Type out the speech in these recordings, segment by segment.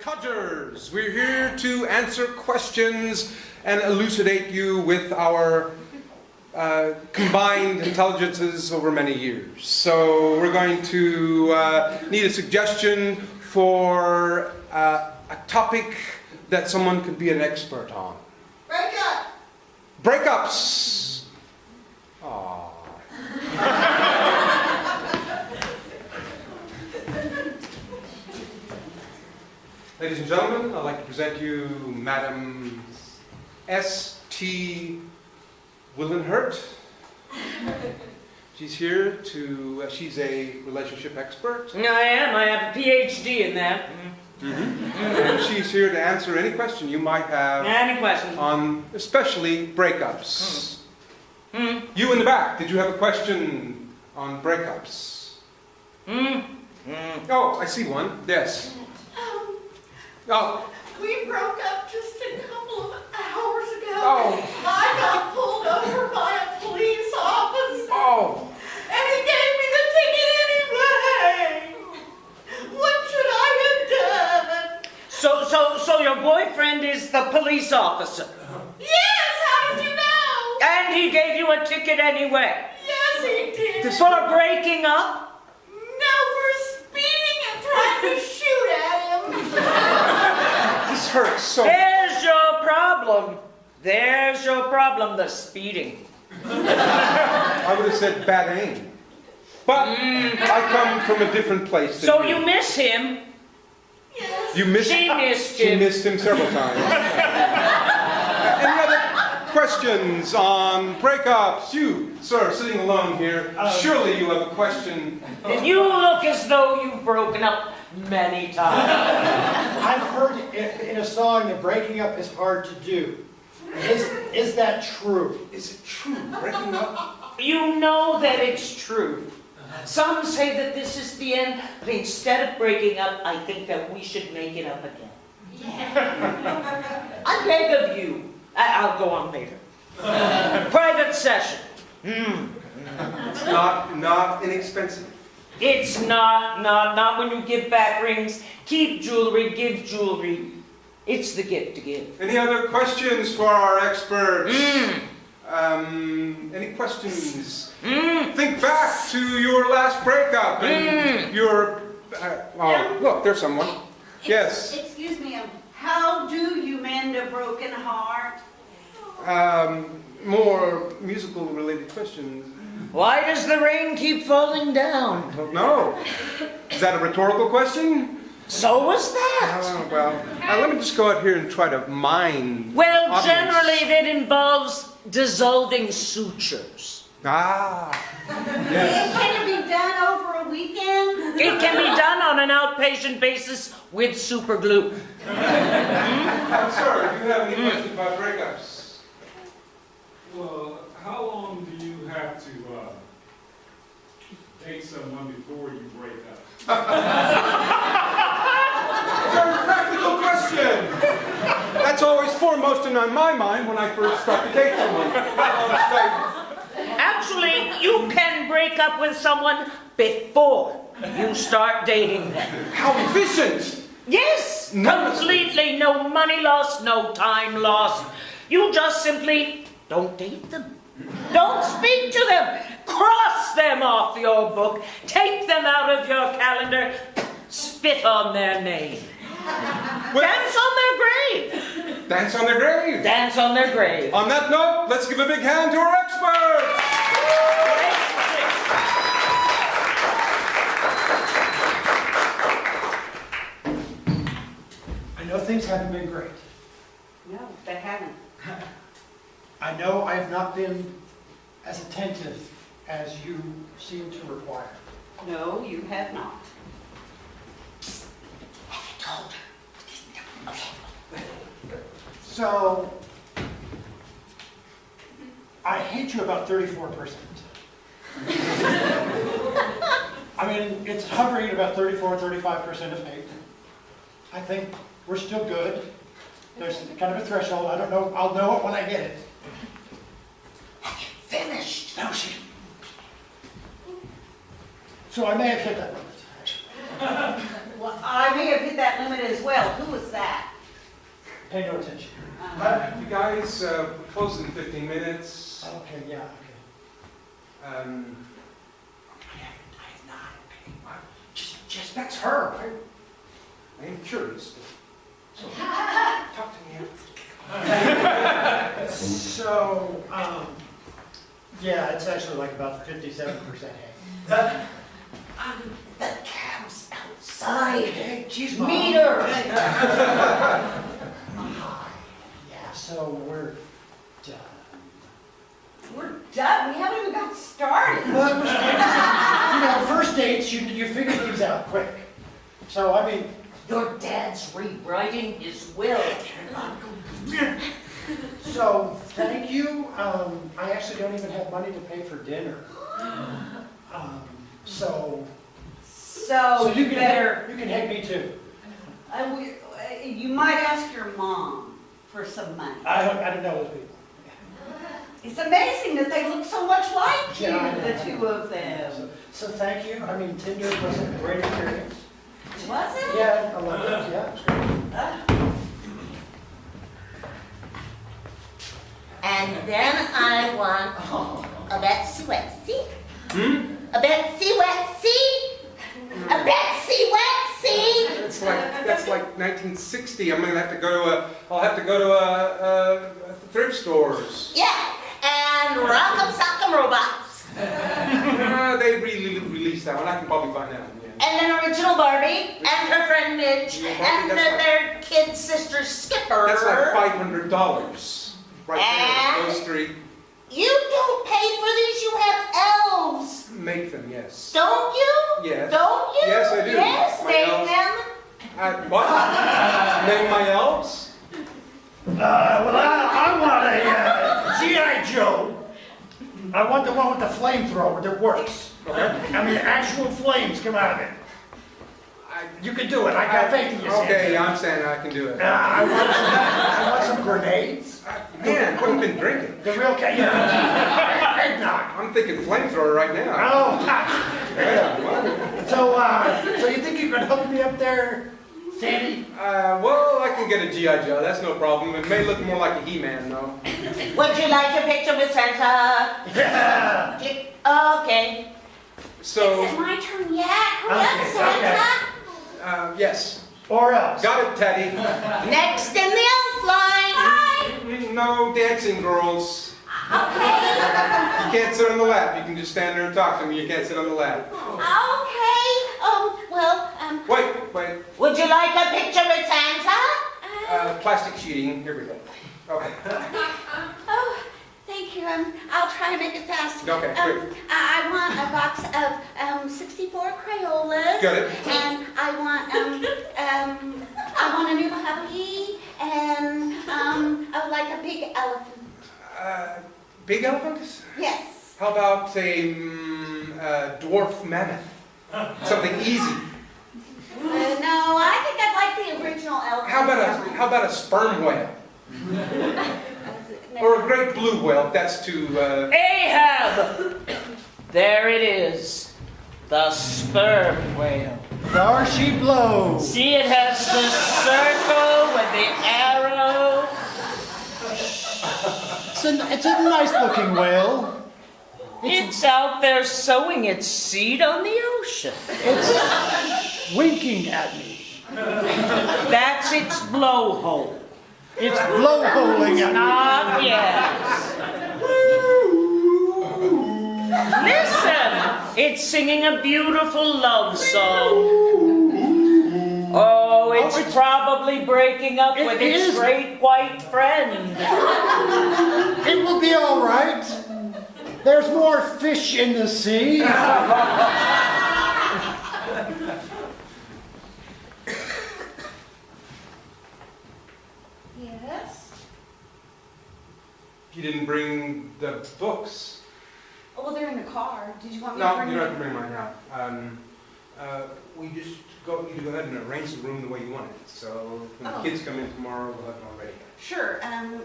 Codgers. We're here to answer questions and elucidate you with our combined intelligences over many years. So we're going to need a suggestion for a topic that someone could be an expert on. Breakup! Breakups! Aww. Ladies and gentlemen, I'd like to present you Madam S.T. Willenhurt. She's here to, she's a relationship expert. I am. I have a PhD in that. And she's here to answer any question you might have. Any questions? On especially breakups. You in the back, did you have a question on breakups? Oh, I see one. Yes. Oh. We broke up just a couple of hours ago. Oh. I got pulled over by a police officer. Oh. And he gave me the ticket anyway. What should I have done? So your boyfriend is the police officer? Yes, how did you know? And he gave you a ticket anyway? Yes, he did. For breaking up? No, for speeding and trying to shoot at him. This hurts so. There's your problem. There's your problem, the speeding. I would have said bad aim. But I come from a different place than So you miss him? Yes. You missed She missed She him. missed him several times. Any other questions on breakups? You, sir, sitting alone here, surely you have a question. You look as though you've broken up many times. I've heard in a song that breaking up is hard to do. Is that true? Is it true? Breaking up? You know that it's true. Some say that this is the end, but instead of breaking up, I think that we should make it up again. I beg of you. I'll go on later. Private session. It's not inexpensive. It's not when you give back rings. Keep jewelry, give jewelry. It's the gift to give. Any other questions for our experts? Any questions? Think back to your last breakup and your... oh, look, there's someone. Yes. Excuse me, how do you mend a broken heart? More musical related questions. Why does the rain keep falling down? I don't know. Is that a rhetorical question? So was that. Well, let me just go out here and try to mine. Well, audience. generally that involves dissolving sutures. Ah. Yes. Can it be done over a weekend? It can be done on an outpatient basis with super glue. Sir, do you have any questions about breakups? Well, how long do you have to date someone before you break up? Very practical question. That's always foremost in my mind when I first start to date someone. Actually, you can break up with someone before you start dating them. How efficient! Yes, completely no money lost, no time lost. You just simply don't date them. Don't speak to them. Cross them off your book. Take them out of your calendar. Spit on their name. Dance on their grave. Dance on their grave. Dance on their grave. On that note, let's give a big hand to our experts. I know things haven't been great. No, they haven't. I know I have not been as attentive as you seem to require. No, you have not. So, I hate you about 34%. I mean, it's hovering at about 34, 35% of hate. I think we're still good. There's kind of a threshold. I don't know. I'll know it when I get it. Finished. No, she. So I may have hit that limit. Well, I may have hit that limit as well. Who was Pay no attention. You guys, we're closing in 15 minutes. Okay, yeah, okay. I have not paid my, just that's her. I am curious. So, talk to me. So, yeah, it's actually like about 57% hay. The cab's outside. Okay, geez, Mom. Meet her. Yeah, so we're done. We're done. We haven't even got started. Well, first dates, you figure things out quick. So, I mean, Your dad's rewriting his will. so thank you. I actually don't even have money to pay for dinner. So you can hate me too. You might ask your mom for some money. I don't know those people. It's amazing that they look so much like you, Yeah, I know. the two of them. So thank you. I mean, Tinder was a great experience. Was it? Yeah, I love it. Yeah, it's great. And then I want a Betsy Wetsy. Hmm? A Betsy Wetsy. A Betsy Wetsy. That's like 1960. I'm gonna have to go to I'll have to go to thrift stores. Yeah. And Rock'em Sock'em Robots. They released that one. I can probably find that one. Yeah. And an original Barbie. And her friend Midge. Yeah, Barbie, And that's their kid sister Skipper. That's like $500 right there. Those three. You don't pay for these. You have elves. Make them, yes. Don't you? Yes. Don't you? Yes, I do. Yes, My name elves. them. What? Name my elves? Well, I want a G.I. Joe. I want the one with the flamethrower that works. Okay? I mean, actual flames come out of it. You can do it. I got faith in you, Santa. Okay, I'm saying I can do it. I want some grenades. Man, what have you been drinking? The real eggnog. I'm thinking flamethrower right now. Oh, Yeah, what? so you think you can hook me up there, Sandy? Well, I can get a G.I. Joe. That's no problem. It may look more like a He-Man, though. Would you like a picture with Santa? Yeah. Okay. So, Is it my turn yet? Hurry up, Santa. yes. Or else. Got it, Teddy. Next in the elf line. No dancing girls. Okay. You can't sit on the lap. You can just stand there and talk to me. You can't sit on the lap. Okay. Wait. Would you like a picture with Santa? Plastic sheeting. Here we go. Okay. Oh, thank you. I'll try to make it fast. Okay, quick. I want a box of 64 Crayolas. Got it. And I want a new puppy and I would like a big elephant. Big elephant? Yes. How about a dwarf mammoth? Something easy. No, I think I'd like the original elephant. How about a sperm whale? Or a great blue whale, if that's too... Ahab! There it is. The sperm whale. There she blows. See, it has the circle with the arrow. It's a nice looking whale. It's out there sowing its seed on the ocean. It's winking at me. That's its blowhole. It's blowholing at me. Not yet. Listen, it's singing a beautiful love song. Oh, it's probably breaking up It with its is. great white friend. It will be all right. There's more fish in the sea. Yes. You didn't bring the books. Oh, well, they're in the car. Did you want me to No, bring you don't have them? to bring mine now. We just need to go ahead and arrange the room the way you want it. So when the Oh. kids come in tomorrow, we'll have it all ready. Sure.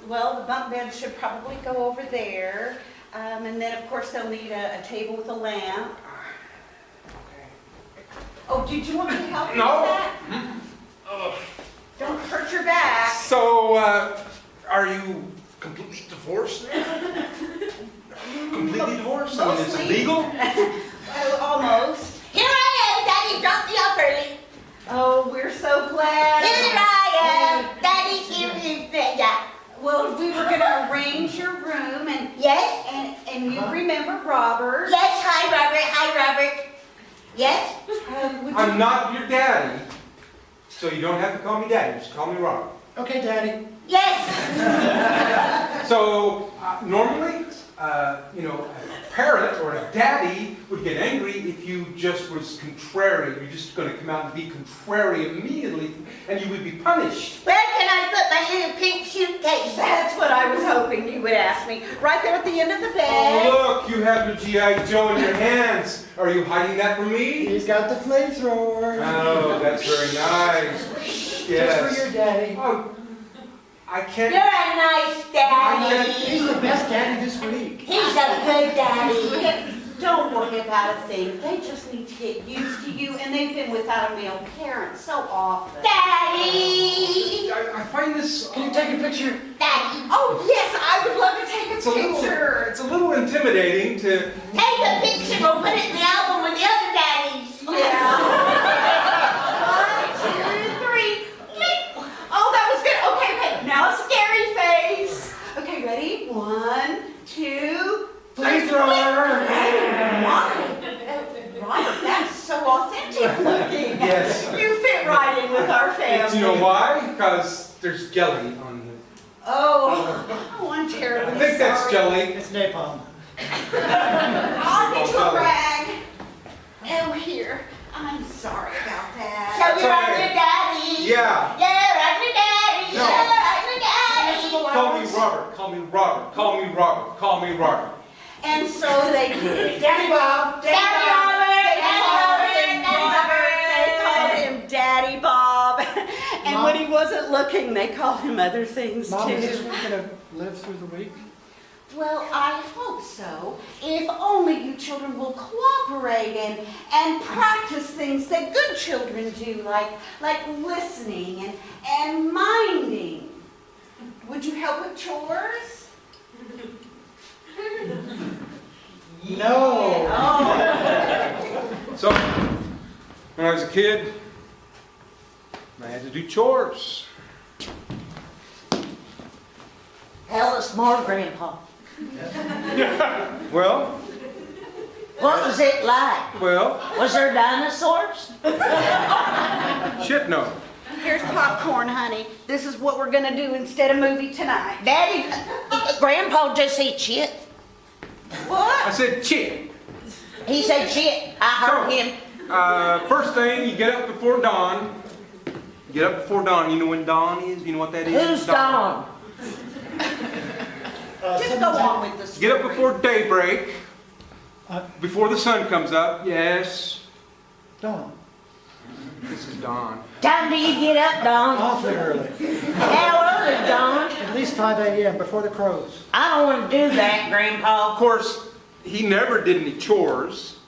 Well, the bunk bed should probably go over there. And then, of course, they'll need a table with a lamp. Okay. Oh, did you want me to help you No. with that? Don't hurt your back. So So, are you completely divorced now? Completely divorced? I mean, is it legal? Well, almost. Here I am, Daddy dropped me off early. Oh, we're so glad. Here I am, Daddy's here in bed. Yeah. Well, we were going to arrange your room, and Yes? and you remember Robert. Yes, hi, Robert. Hi, Robert. Yes? Would you- I'm not your daddy, so you don't have to call me daddy. Just call me Robert. Okay, Daddy. Yes. So, normally, a parent or a daddy would get angry if you just was contrary. You're just going to come out and be contrary immediately, and you would be punished. Where can I put my little pink suitcase? That's what I was hoping you would ask me. Right there at the end of the bed. Oh, look, you have the G.I. Joe in your hands. Are you hiding that from me? He's got the flamethrower. Oh, that's very nice. Yes. Just for your daddy. Oh, I can't. You're a nice daddy. He's the best daddy this week. He's a good daddy. Don't worry about a thing. They just need to get used to you, and they've been without a male parent so often. Daddy. I find this. Can you take a picture? Daddy. Oh, yes, I would love to take It's a a picture. it's a little intimidating to. Take a picture. We'll put it in the album with the other daddies. Yeah. 1, 2, 3. Oh, that was good. Okay. Now a scary face. Okay, ready? 1, 2. Flamethrower! Robert, that's so authentic looking. Yes. You fit right in with our family. You know why? Because there's jelly on the. Oh, I'm terribly I think that's sorry. jelly. It's napalm. I'll get you Oh, a rag. Oh, here. I'm sorry about that. So That's you're okay. on your daddy. Yeah. Yeah, I'm your daddy. No. Yeah, I'm your daddy. Call me Robert. Call me Robert. Call me Robert. Call me Robert. And so they did. Daddy Bob. Daddy Robert, Daddy Daddy Bob. They called Robert. him Daddy Bob. And Mom. when he wasn't looking, they called him other things Mom, is this too. week gonna live through the week? Well, I hope so. If only you children will cooperate and practice things that good children do, like listening and minding. Would you help with chores? No. Oh. So, when I was a kid, I had to do chores. Tell us more, Grandpa. Well, What was it like? well, Was there dinosaurs? shit no. Here's popcorn, honey. This is what we're gonna do instead of movie tonight. Daddy, Grandpa just said shit. I What? said shit. He said shit. I heard him. First thing, you get up before dawn. Get up before dawn. You know when dawn is? You know what that is? Who's Dawn? Just go on with the story. Get up before daybreak. Uh, Before the sun comes up. Yes. Dawn. This is dawn. Time do you get up, Dawn? Awfully early. How early, Dawn? At least 5 a.m. before the crows. I don't want to do that, Grandpa. Of course, he never did any chores.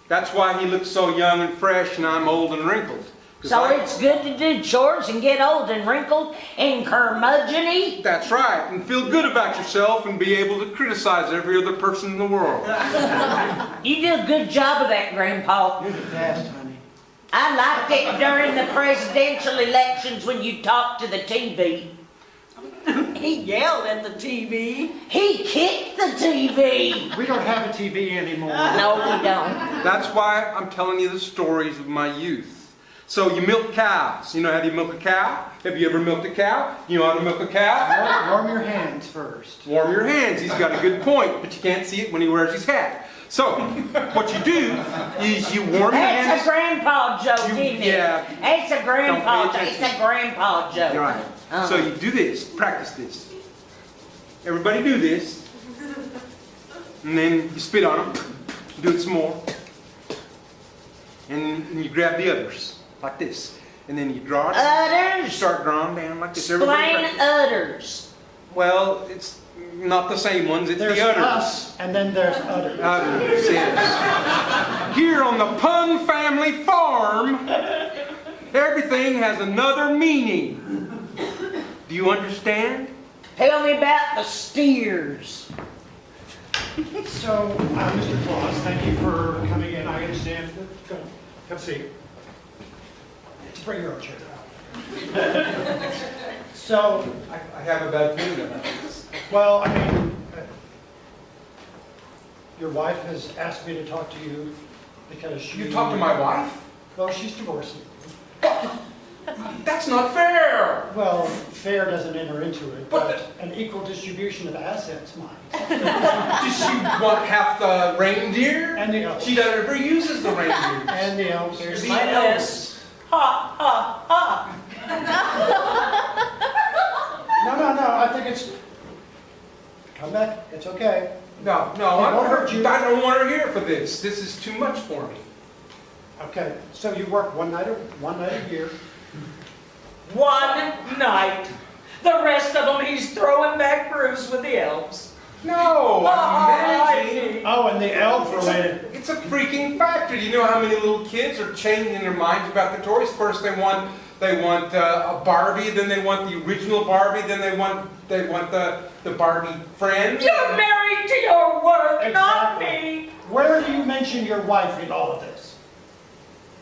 That's why he looks so young and fresh, and I'm old and wrinkled. 'Cause So I- it's good to do chores and get old and wrinkled and curmudgeon-y? That's right, and feel good about yourself and be able to criticize every other person in the world. You do a good job of that, Grandpa. You're the best, honey. I liked it during the presidential elections when you talked to the TV. He yelled at the TV. He kicked the TV. We don't have a TV anymore. No, we don't. That's why I'm telling you the stories of my youth. So you milk cows. You know how do you milk a cow? Have you ever milked a cow? You know how to milk a cow? Warm your hands first. Warm your hands. He's got a good point, but you can't see it when he wears his hat. So, what you do is you warm your That's a hands. grandpa joke, You- isn't it? yeah. It's a grandpa Don't joke. pay It's attention. a grandpa joke. Right. So you do this. Practice this. Everybody do this. And then you spit on them. Do it some more. And you grab the others. Like this. And then you draw it. You Udders. start drawing down like this. Everybody Explain practice. udders. Well, it's not the same ones. It's There's the udders. us, and then there's others. Udders, yes. Here on the Pun family farm, everything has another meaning. Do you understand? Tell me about the steers. So, Mr. Claus, thank you for coming in. I understand. Come see. Bring your own chair out. So, I have a bad feeling about this. well, I mean, your wife has asked me to talk to you because she... You talked to my wife? Well, she's divorcing. That's not fair! Well, fair doesn't enter into it, But but an equal distribution of assets might. Does she want half the reindeer? And the elves. She never uses the reindeer. And the elves. Here's The my elves. list. Ha, ha, ha. No, I think it's... Come back, it's okay. No, It won't hurt you. I don't want her here for this. This is too much for me. Okay, so you work one night a year. One night. The rest of them he's throwing back brews with the elves. No, I'm managing. Oh, and the elf related. It's a freaking factory. Do you know how many little kids are changing their minds about the toys? First they want a Barbie, then they want the original Barbie, then they want the Barbie friend. You're married to your work, not Exactly. me. Where do you mention your wife in all of this?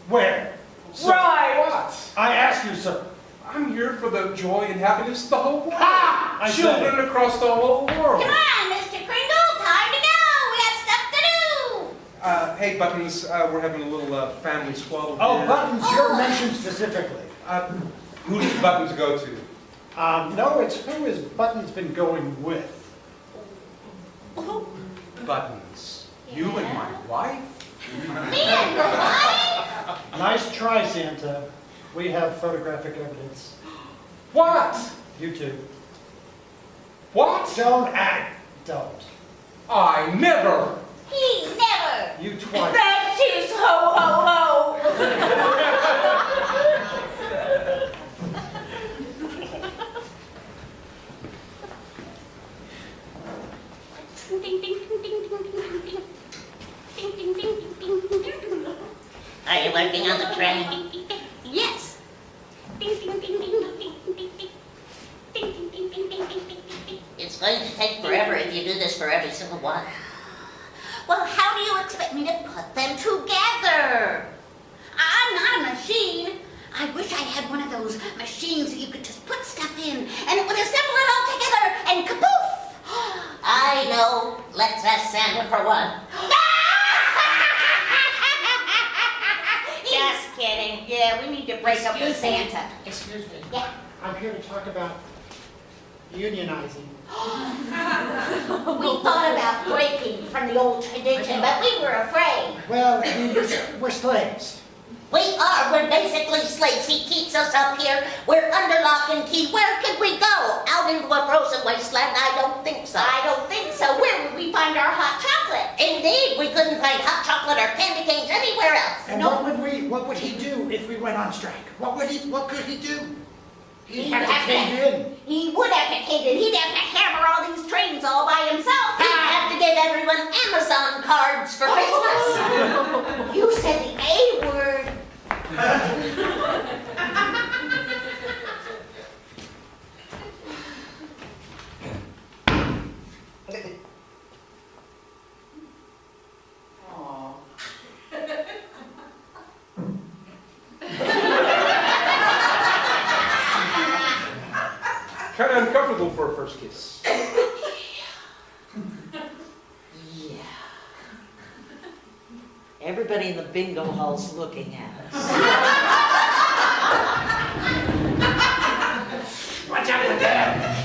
Where? So Right. What? I ask you, sir. I'm here for the joy and happiness of the whole world. Ha! I said Children across the whole world. Come on, Mr. Kringle, time to go. We got stuff to do. Hey, Buttons, we're having a little family squabble. Oh, here. Buttons, you're mentioned specifically. Who does Buttons go to? No, it's who has Buttons been going with? Buttons. You and my wife? Me and your wife? Nice try, Santa. We have photographic evidence. What? You two. What? Don't act. Don't. I never. He never. You twice. That's his ho, ho, ho. Ding, ding, ding, ding, ding, ding, ding, ding. Ding, ding, ding, ding, ding, ding, ding. Are you working on the train? Yes. Ding, ding, ding, ding, ding, ding, ding, ding. Ding, ding, ding, ding, ding, ding, ding, ding. It's going to take forever if you do this for every single one. Well, how do you expect me to put them together? I'm not a machine. I wish I had one of those machines that you could just put stuff in and it would assemble it all together and kapoof! I know. Let's ask Santa for one. Just kidding. Yeah, we need to break up with Santa. Excuse me. Yeah. I'm here to talk about unionizing. We thought about breaking from the old tradition, but we were afraid. Well, we're slaves. We are. We're basically slaves. He keeps us up here. We're under lock and key. Where could we go? Out into a frozen wasteland? I don't think so. I don't think so. Where would we find our hot chocolate? Indeed, we couldn't find hot chocolate or candy canes anywhere else. And what would he do if we went on strike? What could he do? He'd have to cave in. He would have to cave in. He'd have to hammer all these trains all by himself. He'd have to give everyone Amazon cards for Christmas. You said the A word. Kind of uncomfortable for a first kiss. Yeah. Everybody in the bingo hall's looking at us. Watch out for that.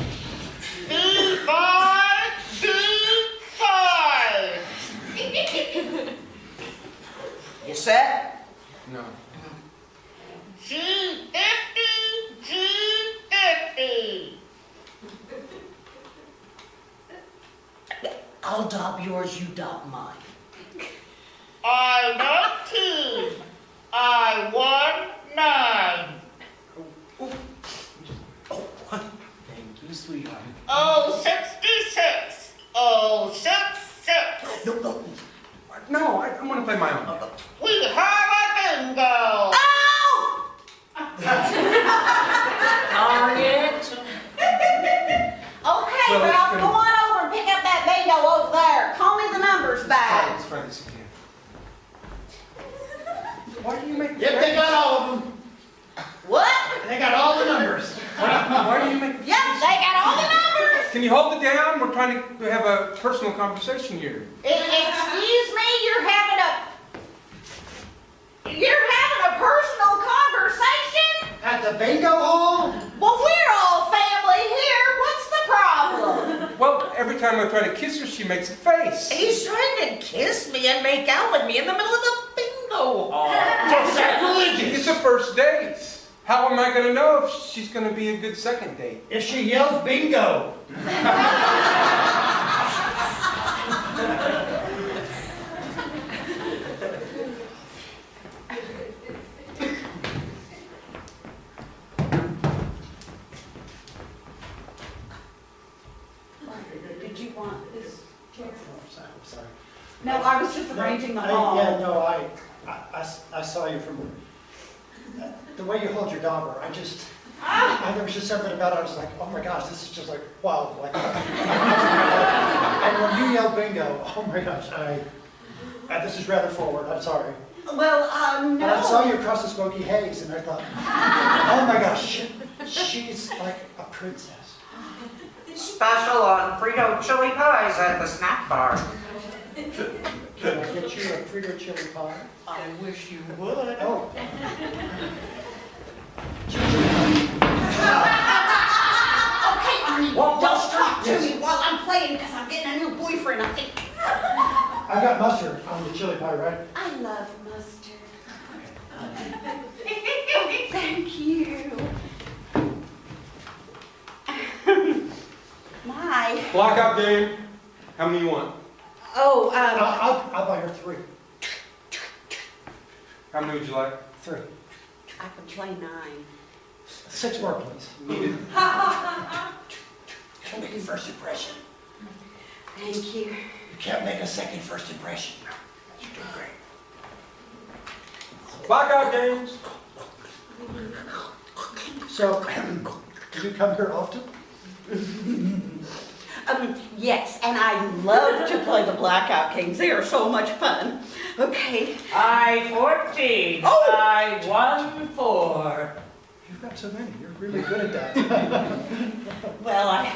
You set? No. I'll dop yours, you dop mine. I 19. I won 9. Thank you, sweetheart. Oh, 66. Oh, 66. No, I want to play my own. We have a bingo. Oh! Darn it. Why do you make? Yep, they got all the numbers. Can you hold it down? We're trying to have a personal conversation here. Excuse me, you're having a personal conversation? At the bingo hall? Well, we're all family here. What's the problem? Well, every time I try to kiss her, she makes a face. He's trying to kiss me and make out with me in the middle of the bingo hall. That's sacrilegious. It's a first date. How am I going to know if she's going to be a good second date? If she yells bingo. Did you want this? I'm sorry. No, I was just arranging the I- hall. Yeah, no, I saw you from the way you hold your dauber. There was just something about it. I was like, oh my gosh, this is just like, wow. Like, and when you yell bingo, oh my gosh, this is rather forward. I'm sorry. Well, no. But I saw you across the smoky haze, and I thought, oh my gosh, she's like a princess. Special on Frito chili pies at the snack bar. Can I get you a Frito chili pie? I wish you would. Oh. Okay, Arnie, What, don't mustard? talk to Yes. me while I'm playing because I'm getting a new boyfriend, I think. I got mustard on the chili pie, right? I love mustard. Oh, thank you. My. Blackout game. How many you want? Oh, I'll buy her 3. How many would you like? 3. I can play 9. 6 more, please. Needed. She'll make a first impression. Thank you. You can't make a second first impression. You're doing great. Blackout games. So, do you come here often? Yes, and I love to play the blackout games. They are so much fun. Okay. I-14. Oh! I-14. You've got so many. You're really good at that. Well,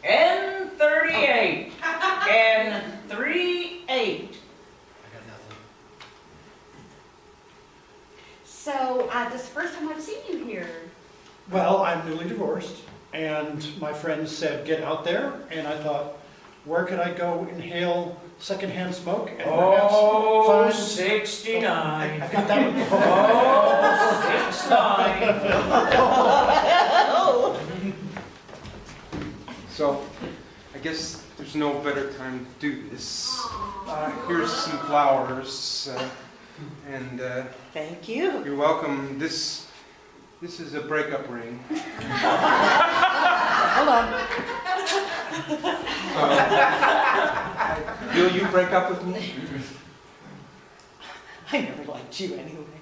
N38. N38. I got nothing. So, this is the first time I've seen you here. Well, I'm newly divorced, and my friends said, get out there, and I thought, where could I go inhale secondhand smoke and perhaps Oh, find... 69. I got that one. Oh, 69. So, I guess there's no better time to do this. Here's some flowers, and Thank you. you're welcome. This is a breakup ring. Hold on. Will you break up with me? I never liked you anyway.